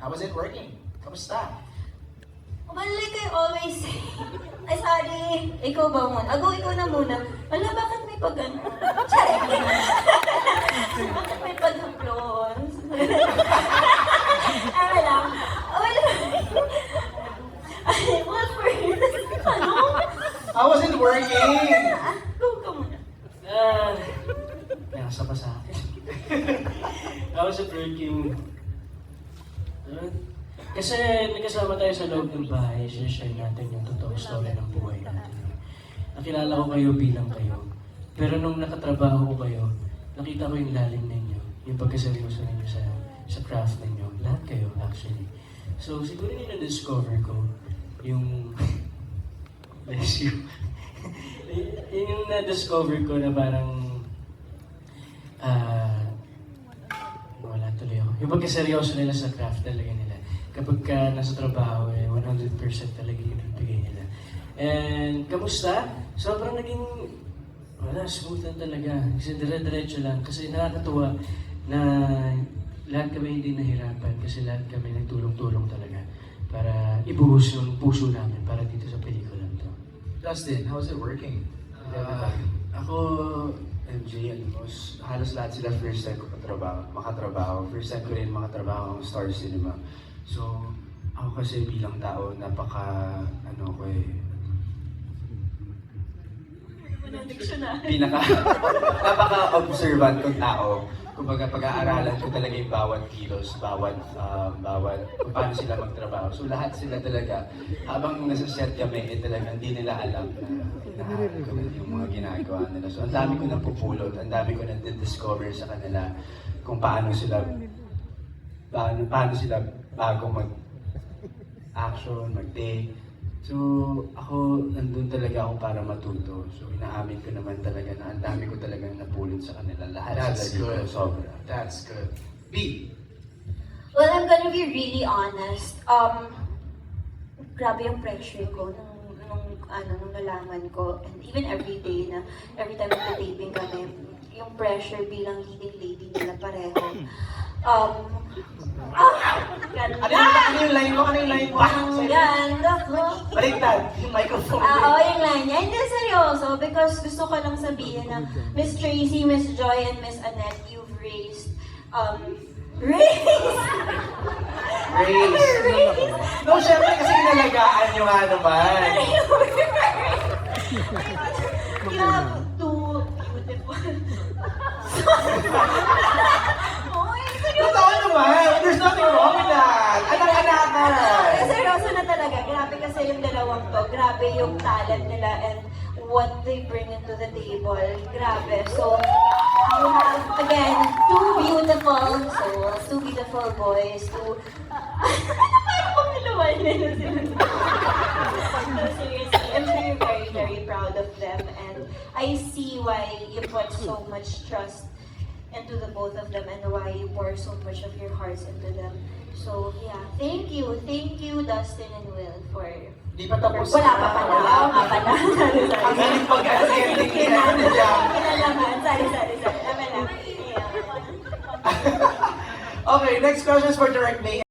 How was it working? Kamusta? Well, like I always say, ay sorry, ikaw ba muna? Ikaw na muna. Wala, bakit may pag-ano? Charing. Bakit may pag-haplon? Wala. Wala. Well, first, ano? How was it working? Go ka muna. Nasa pa sa akin. How was it working? Kasi nagkasama tayo sa loob ng bahay, share natin yung totoong story ng buhay natin. Nakilala ko kayo bilang kayo. Pero nung nakatrabaho ko kayo, nakita ko yung lalim ninyo, yung pagkaseryoso ninyo sa craft ninyo. Lahat kayo, actually. So, siguro yung na-discover ko, yung... Bless you. Yung na-discover ko na parang... wala tuloy ako. Yung pagkaseryoso nila sa craft talaga nila. Kapag ka nasa trabaho, 100% talaga yung ibigay nila. And, kamusta? Sobrang naging, smooth lang talaga. Kasi dire-diretso lang. Kasi nakakatuwa na lahat kami hindi nahirapan. Kasi lahat kami nagtulong-tulong talaga para ibuhos yung puso namin para dito sa pelikula to. Dustin, how was it working? Ako, MJ, halos lahat sila first time ko makatrabaho. First time ko rin makatrabaho ng Star Cinema. So, ako kasi bilang tao, napaka-observant kong tao. Kumbaga, pag-aaralan ko talaga yung bawat kilos, bawat kung paano sila magtrabaho. So, lahat sila talaga, habang nasa set kami, talagang hindi nila alam na yung mga ginagawa nila. So, ang dami ko napupulot, ang dami ko na-discover sa kanila kung paano sila bago mag-action, mag-take. So, ako, nandun talaga ako para matuto. So, inaamin ko naman talaga na ang dami ko talagang napulot sa kanila. Lahat That's sila good. dito, sobra. That's good. B. Well, I'm gonna be really honest. Grabe yung pressure ko nung nalaman ko. And even every day na, every time nagta-taping kami, yung pressure bilang leading lady nila pareho. Ano yung line mo? Ano yung line mo? Ganda ko. Baliktad, yung microphone. Yung line niya. Hindi, seryoso. Because gusto ko lang sabihin na Miss Tracy, Miss Joy, and Miss Annette, you've raised, Race. No, syempre kasi inalagaan nyo nga naman. You have two beautiful. Totoo naman. There's nothing wrong with that. Anak-anakan. Seryoso na talaga. Grabe kasi yung dalawang to. Grabe yung talent nila and what they bring into the table. Grabe. So, you have, again, two beautiful souls, two beautiful boys, Parang kung niluwal nila sila. So, seriously, I'm sure you're very, very proud of them and I see why you put so much trust into the both of them and why you pour so much of your hearts into them. So, yeah. Thank you, Dustin and Will, for... Di pa tapos Wala pa pala. Oo nga pala. Sorry. Ang galing pag-ending nila. Kinalaman. Sorry. Tama na. Yeah. Okay, next question is for Direct May.